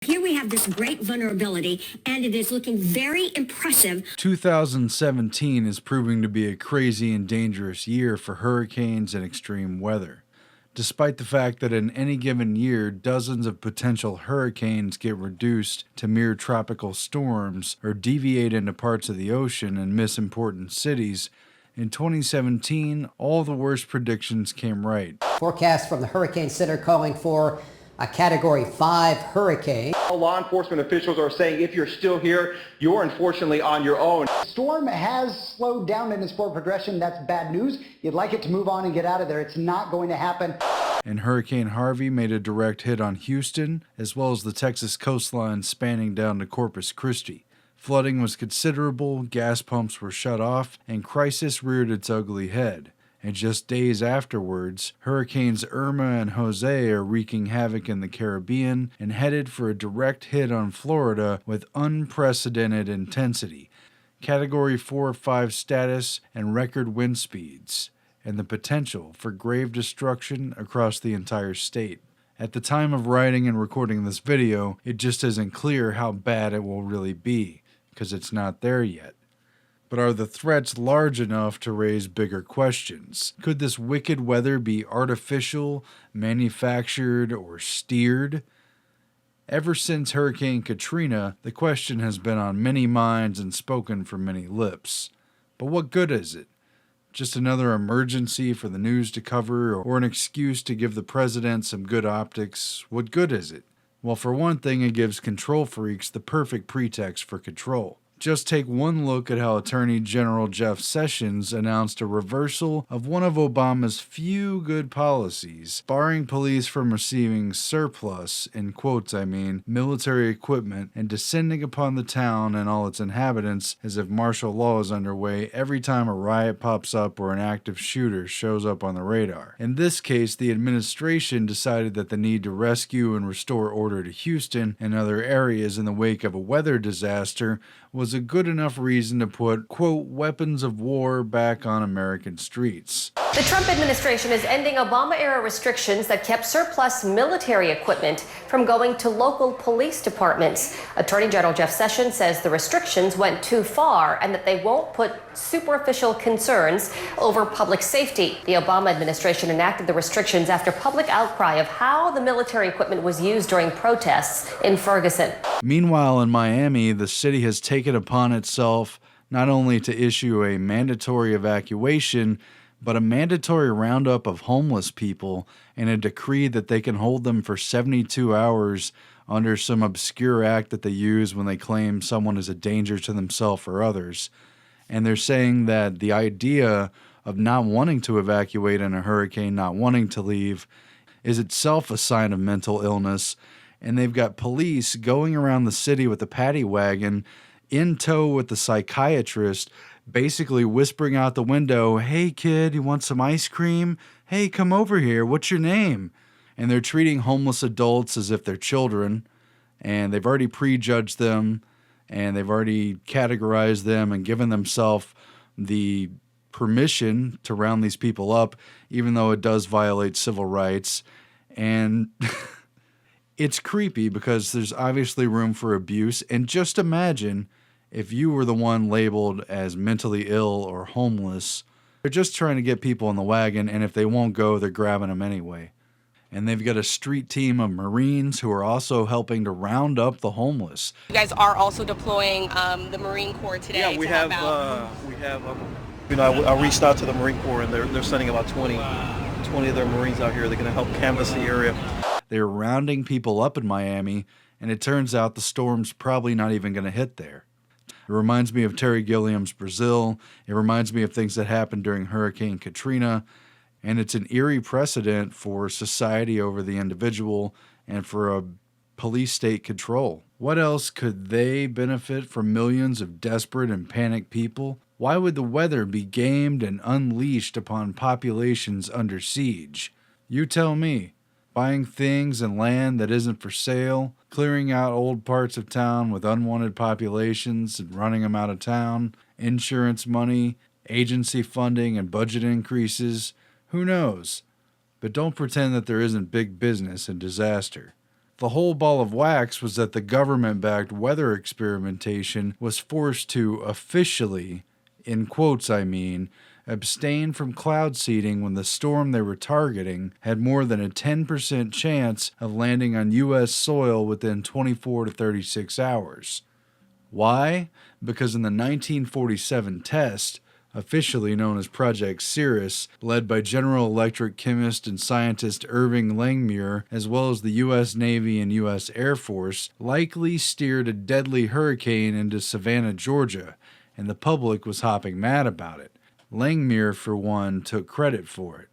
Here we have this great vulnerability, and it is looking very impressive. 2017 is proving to be a crazy and dangerous year for hurricanes and extreme weather. Despite the fact that in any given year, dozens of potential hurricanes get reduced to mere tropical storms or deviate into parts of the ocean and miss important cities, in 2017, all the worst predictions came right. Forecast from the Hurricane Center calling for a Category 5 hurricane. Law enforcement officials are saying if you're still here, you're unfortunately on your own. The storm has slowed down in its forward progression. That's bad news. You'd like it to move on and get out of there. It's not going to happen. And Hurricane Harvey made a direct hit on Houston, as well as the Texas coastline spanning down to Corpus Christi. Flooding was considerable, gas pumps were shut off, and crisis reared its ugly head. And just days afterwards, Hurricanes Irma and Jose are wreaking havoc in the Caribbean and headed for a direct hit on Florida with unprecedented intensity, Category 4 or 5 status, and record wind speeds, and the potential for grave destruction across the entire state. At the time of writing and recording this video, it just isn't clear how bad it will really be, because it's not there yet. But are the threats large enough to raise bigger questions? Could this wicked weather be artificial, manufactured, or steered? Ever since Hurricane Katrina, the question has been on many minds and spoken from many lips. But what good is it? Just another emergency for the news to cover, or an excuse to give the president some good optics? What good is it? Well, for one thing, it gives control freaks the perfect pretext for control. Just take one look at how Attorney General Jeff Sessions announced a reversal of one of Obama's few good policies, barring police from receiving surplus, in quotes I mean, military equipment, and descending upon the town and all its inhabitants as if martial law is underway every time a riot pops up or an active shooter shows up on the radar. In this case, the administration decided that the need to rescue and restore order to Houston and other areas in the wake of a weather disaster was a good enough reason to put, quote, weapons of war back on American streets. The Trump administration is ending Obama-era restrictions that kept surplus military equipment from going to local police departments. Attorney General Jeff Sessions says the restrictions went too far and that they won't put superficial concerns over public safety. The Obama administration enacted the restrictions after public outcry of how the military equipment was used during protests in Ferguson. Meanwhile, in Miami, the city has taken upon itself not only to issue a mandatory evacuation, but a mandatory roundup of homeless people and a decree that they can hold them for 72 hours under some obscure act that they use when they claim someone is a danger to themselves or others. And they're saying that the idea of not wanting to evacuate in a hurricane, not wanting to leave, is itself a sign of mental illness. And they've got police going around the city with a paddy wagon in tow with the psychiatrist, basically whispering out the window, "Hey kid, you want some ice cream? Hey, come over here, what's your name?" And they're treating homeless adults as if they're children, and they've already prejudged them, and they've already categorized them and given themselves the permission to round these people up, even though it does violate civil rights. And it's creepy because there's obviously room for abuse, and just imagine if you were the one labeled as mentally ill or homeless. They're just trying to get people in the wagon, and if they won't go, they're grabbing them anyway. And they've got a street team of Marines who are also helping to round up the homeless. You guys are also deploying the Marine Corps today. Yeah, we have. I reached out to the Marine Corps, and they're sending about 20 of their Marines out here. They're going to help canvass the area. They're rounding people up in Miami, and it turns out the storm's probably not even going to hit there. It reminds me of Terry Gilliam's Brazil. It reminds me of things that happened during Hurricane Katrina. And it's an eerie precedent for society over the individual and for a police state control. What else could they benefit from millions of desperate and panicked people? Why would the weather be gamed and unleashed upon populations under siege? You tell me. Buying things and land that isn't for sale, clearing out old parts of town with unwanted populations and running them out of town, insurance money, agency funding and budget increases. Who knows? But don't pretend that there isn't big business in disaster. The whole ball of wax was that the government-backed weather experimentation was forced to officially, in quotes I mean, abstain from cloud seeding when the storm they were targeting had more than a 10% chance of landing on U.S. soil within 24 to 36 hours. Why? Because in the 1947 test, officially known as Project Cirrus, led by General Electric chemist and scientist Irving Langmuir, as well as the U.S. Navy and U.S. Air Force, likely steered a deadly hurricane into Savannah, Georgia, and the public was hopping mad about it. Langmuir, for one, took credit for it.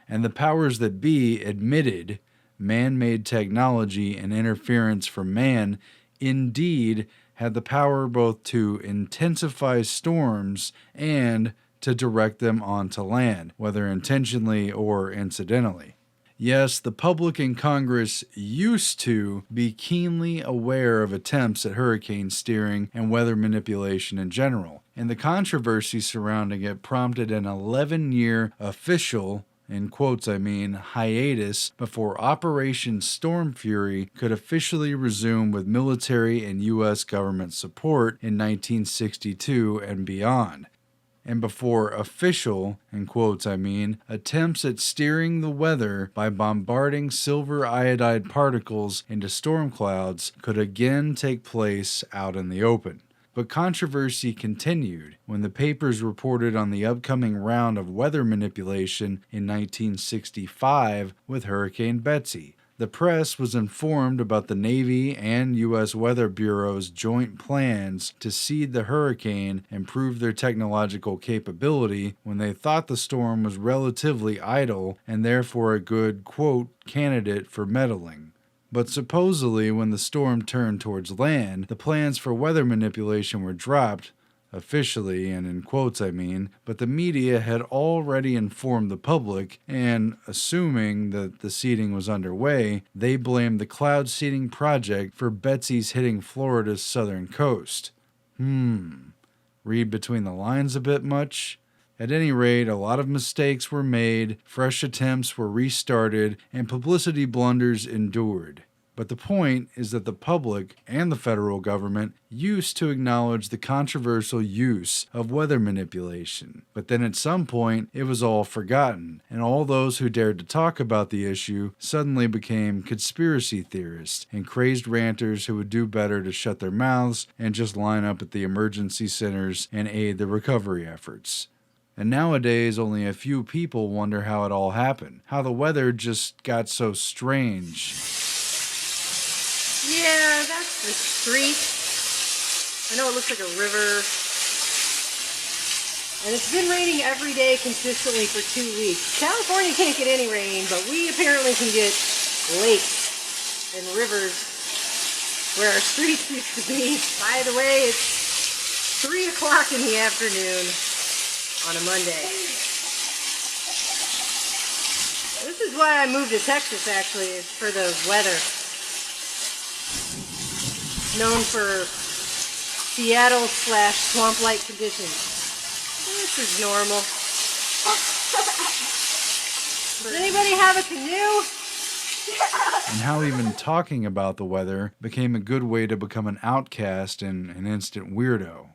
And the powers that be admitted man-made technology and interference from man indeed had the power both to intensify storms and to direct them onto land, whether intentionally or incidentally. Yes, the public and Congress used to be keenly aware of attempts at hurricane steering and weather manipulation in general, and the controversy surrounding it prompted an 11-year official, in quotes I mean, hiatus before Operation Storm Fury could officially resume with military and U.S. government support in 1962 and beyond. And before official, in quotes I mean, attempts at steering the weather by bombarding silver iodide particles into storm clouds could again take place out in the open. But controversy continued when the papers reported on the upcoming round of weather manipulation in 1965 with Hurricane Betsy. The press was informed about the Navy and U.S. Weather Bureau's joint plans to seed the hurricane and prove their technological capability when they thought the storm was relatively idle and therefore a good, quote, candidate for meddling. But supposedly, when the storm turned towards land, the plans for weather manipulation were dropped, officially, and in quotes I mean, but the media had already informed the public, and assuming that the seeding was underway, they blamed the cloud seeding project for Betsy's hitting Florida's southern coast. Read between the lines a bit much? At any rate, a lot of mistakes were made, fresh attempts were restarted, and publicity blunders endured. But the point is that the public and the federal government used to acknowledge the controversial use of weather manipulation. But then at some point, it was all forgotten, and all those who dared to talk about the issue suddenly became conspiracy theorists and crazed ranters who would do better to shut their mouths and just line up at the emergency centers and aid the recovery efforts. And nowadays, only a few people wonder how it all happened, how the weather just got so strange. Yeah, that's the street. I know it looks like a river. And it's been raining every day consistently for 2 weeks. California can't get any rain, but we apparently can get lakes and rivers where our streets used to be. By the way, it's 3 o'clock in the afternoon on a Monday. This is why I moved to Texas, actually, is for the weather. Known for Seattle/swamp-like conditions. This is normal. Does anybody have a canoe? And how even talking about the weather became a good way to become an outcast and an instant weirdo.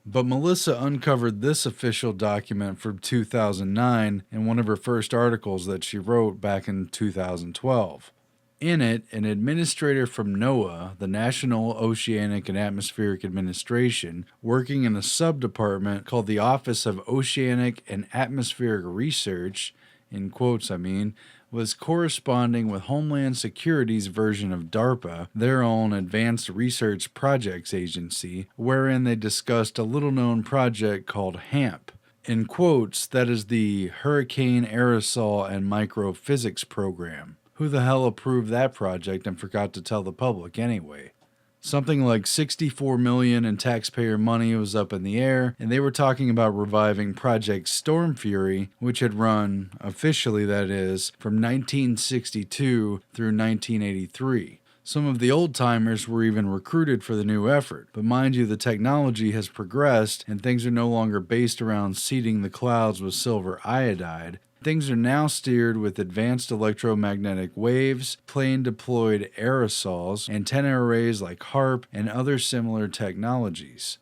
But Melissa uncovered this official document from 2009 in one of her first articles that she wrote back in 2012. In it, an administrator from NOAA, the National Oceanic and Atmospheric Administration, working in a subdepartment called the Office of Oceanic and Atmospheric Research, in quotes I mean, was corresponding with Homeland Security's version of DARPA, their own Advanced Research Projects Agency, wherein they discussed a little-known project called HAMP. In quotes, that is the Hurricane Aerosol and Microphysics Program. Who the hell approved that project and forgot to tell the public anyway? Something like $64 million in taxpayer money was up in the air, and they were talking about reviving Project Storm Fury, which had run, officially that is, from 1962 through 1983. Some of the old-timers were even recruited for the new effort, but mind you, the technology has progressed and things are no longer based around seeding the clouds with silver iodide. Things are now steered with advanced electromagnetic waves, plane-deployed aerosols, antenna arrays like HARP, and other similar technologies.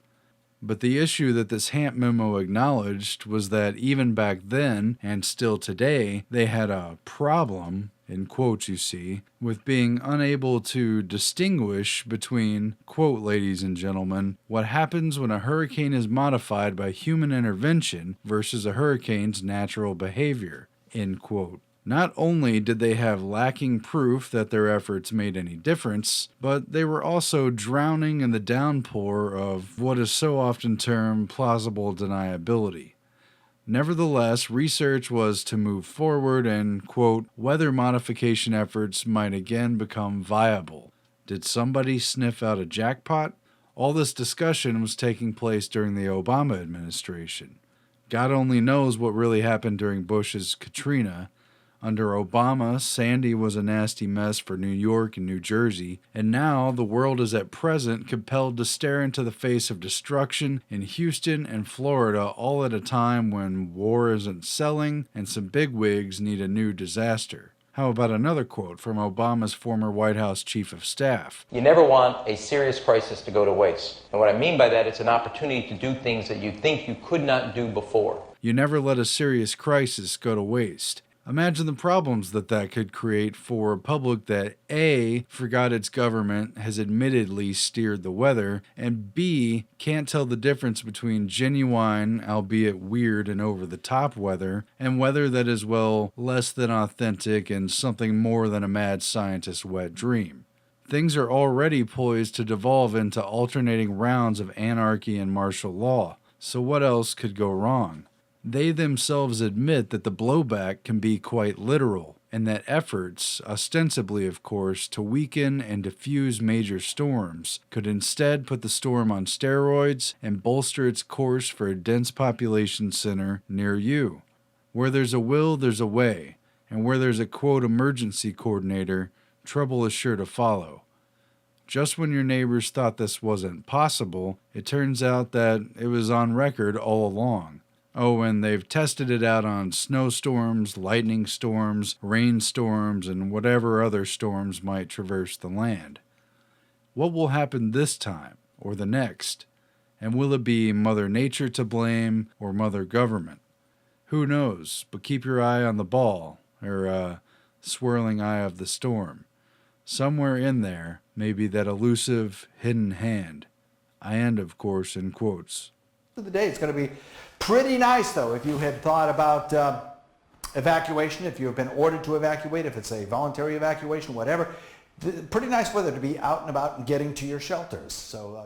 But the issue that this HAMP memo acknowledged was that even back then, and still today, they had a problem, in quotes you see, with being unable to distinguish between, quote, ladies and gentlemen, what happens when a hurricane is modified by human intervention versus a hurricane's natural behavior, end quote. Not only did they have lacking proof that their efforts made any difference, but they were also drowning in the downpour of what is so often termed plausible deniability. Nevertheless, research was to move forward and, quote, weather modification efforts might again become viable. Did somebody sniff out a jackpot? All this discussion was taking place during the Obama administration. God only knows what really happened during Bush's Katrina. Under Obama, Sandy was a nasty mess for New York and New Jersey, and now the world is at present compelled to stare into the face of destruction in Houston and Florida, all at a time when war isn't selling and some bigwigs need a new disaster. How about another quote from Obama's former White House chief of staff? You never want a serious crisis to go to waste. And what I mean by that, it's an opportunity to do things that you think you could not do before. You never let a serious crisis go to waste. Imagine the problems that could create for a public that A, forgot its government has admittedly steered the weather, and B, can't tell the difference between genuine, albeit weird and over-the-top weather, and weather that is, well, less than authentic and something more than a mad scientist's wet dream. Things are already poised to devolve into alternating rounds of anarchy and martial law, so what else could go wrong? They themselves admit that the blowback can be quite literal, and that efforts, ostensibly of course, to weaken and diffuse major storms, could instead put the storm on steroids and bolster its course for a dense population center near you. Where there's a will, there's a way, and where there's a quote emergency coordinator, trouble is sure to follow. Just when your neighbors thought this wasn't possible, it turns out that it was on record all along. Oh, and they've tested it out on snowstorms, lightning storms, rainstorms, and whatever other storms might traverse the land. What will happen this time, or the next? And will it be Mother Nature to blame, or Mother Government? Who knows, but keep your eye on the ball, or swirling eye of the storm. Somewhere in there may be that elusive, hidden hand. I end, of course, in quotes. Of the day, it's going to be pretty nice, though, if you had thought about evacuation, if you have been ordered to evacuate, if it's a voluntary evacuation, whatever. Pretty nice weather to be out and about and getting to your shelters. So.